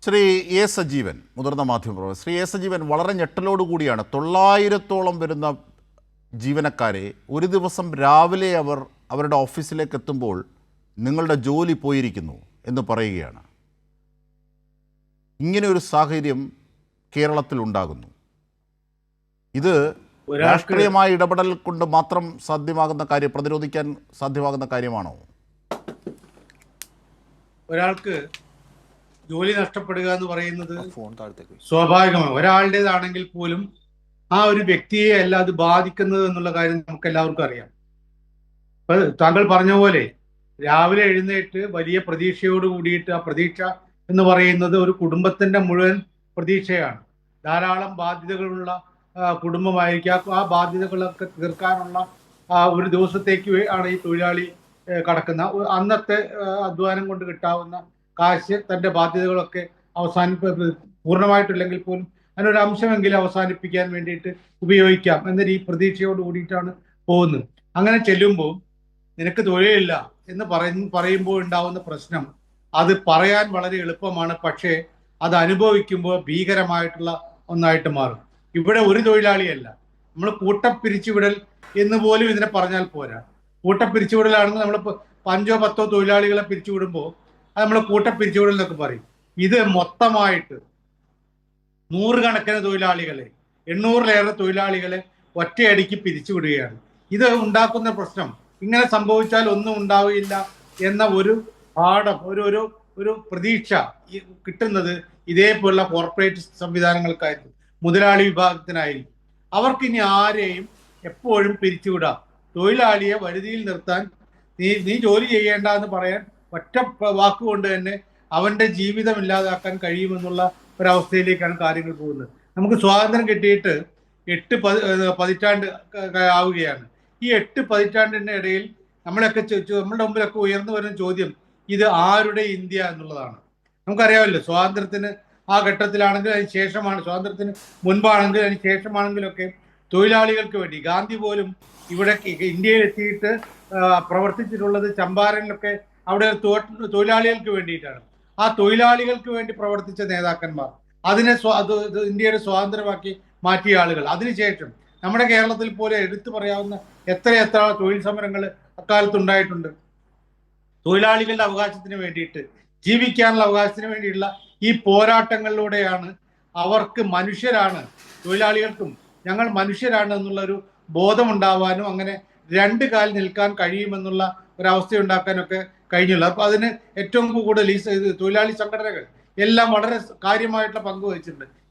Shri A Sajeevan, മുതിർന്ന മാധ്യമപ്രവർത്തകർ. Shri A Sajeevan, വളരെ ഞെട്ടലോടുകൂടിയാണ് 900-ഓളം വരുന്ന ജീവനക്കാരെ ഒരു ദിവസം രാവിലെ അവരുടെ ഓഫീസിലേക്ക് എത്തുമ്പോൾ നിങ്ങളുടെ ജോലി പോയിരിക്കുന്നു എന്ന് പറയുകയാണ്. ഇങ്ങനെ ഒരു സാഹചര്യം കേരളത്തിൽ ഉണ്ടാകുന്നു. ഇത് രാഷ്ട്രീയമായ ഇടപെടൽ കൊണ്ട് മാത്രം സാധ്യമാകുന്ന കാര്യം, പ്രതിരോധിക്കാൻ സാധ്യമാകുന്ന കാര്യമാണോ? ഒരാൾക്ക് ജോലി നഷ്ടപ്പെടുക എന്ന് പറയുന്നത് സ്വാഭാവികമാണ്. ഒരാളുടേതാണെങ്കിൽ പോലും ആ ഒരു വ്യക്തിയെ അല്ല അത് ബാധിക്കുന്നത് എന്നുള്ള കാര്യം നമുക്ക് എല്ലാവർക്കും അറിയാം. ഇപ്പൊ താങ്കൾ പറഞ്ഞ പോലെ രാവിലെ എഴുന്നേറ്റ് വലിയ പ്രതീക്ഷയോട് കൂടിയിട്ട്, ആ പ്രതീക്ഷ എന്ന് പറയുന്നത് ഒരു കുടുംബത്തിന്റെ മുഴുവൻ പ്രതീക്ഷയാണ്. ധാരാളം ബാധ്യതകളുള്ള കുടുംബമായിരിക്കും. ആ ബാധ്യതകളൊക്കെ തീർക്കാനുള്ള ഒരു ദിവസത്തേക്ക് ആണ് ഈ തൊഴിലാളി കടക്കുന്ന. അന്നത്തെ അധ്വാനം കൊണ്ട് കിട്ടാവുന്ന കാശ് തന്റെ ബാധ്യതകളൊക്കെ പൂർണ്ണമായിട്ടില്ലെങ്കിൽ പോലും അതിനൊരു അംശമെങ്കിലും അവസാനിപ്പിക്കാൻ വേണ്ടിയിട്ട് ഉപയോഗിക്കാം എന്നൊരു ഈ പ്രതീക്ഷയോട് കൂടിയിട്ടാണ് പോകുന്നത്. അങ്ങനെ ചെല്ലുമ്പോൾ നിനക്ക് തൊഴിലില്ല എന്ന് പറയുമ്പോൾ ഉണ്ടാവുന്ന പ്രശ്നം, അത് പറയാൻ വളരെ എളുപ്പമാണ്, പക്ഷേ അത് അനുഭവിക്കുമ്പോൾ ഭീകരമായിട്ടുള്ള ഒന്നായിട്ട് മാറും. ഇവിടെ ഒരു തൊഴിലാളിയല്ല, നമ്മൾ കൂട്ടപ്പിരിച്ചുവിടൽ എന്ന് പോലും ഇതിനെ പറഞ്ഞാൽ പോരാ. കൂട്ടപ്പിരിച്ചുവിടലാണെങ്കിൽ നമ്മളിപ്പോൾ 5-10 തൊഴിലാളികളെ പിരിച്ചുവിടുമ്പോൾ അത് നമ്മൾ കൂട്ടപ്പിരിച്ചുവിടൽ എന്നൊക്കെ പറയും. ഇത് മൊത്തമായിട്ട് നൂറുകണക്കിന് തൊഴിലാളികളെ, 800-ലേറെ തൊഴിലാളികളെ ഒറ്റയടിക്ക് പിരിച്ചുവിടുകയാണ്. ഇത് ഉണ്ടാക്കുന്ന പ്രശ്നം, ഇങ്ങനെ സംഭവിച്ചാൽ ഒന്നും ഉണ്ടാവില്ല എന്ന ഒരു പാഠം, ഒരു പ്രതീക്ഷ കിട്ടുന്നത് ഇതേപോലുള്ള കോർപ്പറേറ്റ് സംവിധാനങ്ങൾക്കായിരിക്കും, മുതലാളി വിഭാഗത്തിനായിരിക്കും. അവർക്ക് ഇനി ആരെയും എപ്പോഴും പിരിച്ചുവിടാം. തൊഴിലാളിയെ വരുതിയിൽ നിർത്താൻ നീ ജോലി ചെയ്യേണ്ട എന്ന് പറയാൻ ഒറ്റ വാക്കുകൊണ്ട് തന്നെ അവന്റെ ജീവിതം ഇല്ലാതാക്കാൻ കഴിയുമെന്നുള്ള ഒരവസ്ഥയിലേക്കാണ് കാര്യങ്ങൾ പോകുന്നത്. നമുക്ക് സ്വാതന്ത്ര്യം കിട്ടിയിട്ട് 8 പതിറ്റാണ്ട് ആവുകയാണ്. ഈ 8 പതിറ്റാണ്ടിന്റെ ഇടയിൽ നമ്മളുടെ മുമ്പിലൊക്കെ ഉയർന്നു വരുന്ന ചോദ്യം, ഇത് ആരുടെ ഇന്ത്യ എന്നുള്ളതാണ്. നമുക്കറിയാമല്ലോ, സ്വാതന്ത്ര്യത്തിന് ആ ഘട്ടത്തിലാണെങ്കിൽ, അതിന് ശേഷമാണ്, സ്വാതന്ത്ര്യത്തിന് മുൻപാണെങ്കിൽ അതിന് ശേഷമാണെങ്കിലൊക്കെ തൊഴിലാളികൾക്ക് വേണ്ടി ഗാന്ധി പോലും ഇവിടെ ഇന്ത്യയിൽ എത്തിയിട്ട് പ്രവർത്തിച്ചിട്ടുള്ളത് ചമ്പാരനിലൊക്കെ അവിടെ തൊഴിലാളികൾക്ക് വേണ്ടിയിട്ടാണ്. ആ തൊഴിലാളികൾക്ക് വേണ്ടി പ്രവർത്തിച്ച നേതാക്കന്മാർ, അതിനെ ഇന്ത്യയുടെ സ്വാതന്ത്ര്യമാക്കി മാറ്റിയ ആളുകൾ, അതിനുശേഷം നമ്മുടെ കേരളത്തിൽ പോലെ എടുത്തു പറയാവുന്ന എത്ര തൊഴിൽ സമരങ്ങൾ അക്കാലത്തുണ്ടായിട്ടുണ്ട്. തൊഴിലാളികളുടെ അവകാശത്തിന് വേണ്ടിയിട്ട്, ജീവിക്കാനുള്ള അവകാശത്തിന് വേണ്ടിയിട്ടുള്ള ഈ പോരാട്ടങ്ങളിലൂടെയാണ് അവർക്ക് മനുഷ്യരാണ്, തൊഴിലാളികൾക്കും ഞങ്ങൾ മനുഷ്യരാണ് എന്നുള്ളൊരു ബോധമുണ്ടാവാനും അങ്ങനെ 2 കാലിൽ നിൽക്കാൻ കഴിയുമെന്നുള്ള ഒരവസ്ഥ ഉണ്ടാക്കാനൊക്കെ കഴിഞ്ഞുള്ളൂ. അപ്പൊ അതിന് ഏറ്റവും കൂടുതൽ ഈ തൊഴിലാളി സംഘടനകൾ എല്ലാം വളരെ കാര്യമായിട്ടുള്ള പങ്ക് വഹിച്ചിട്ടുണ്ട്.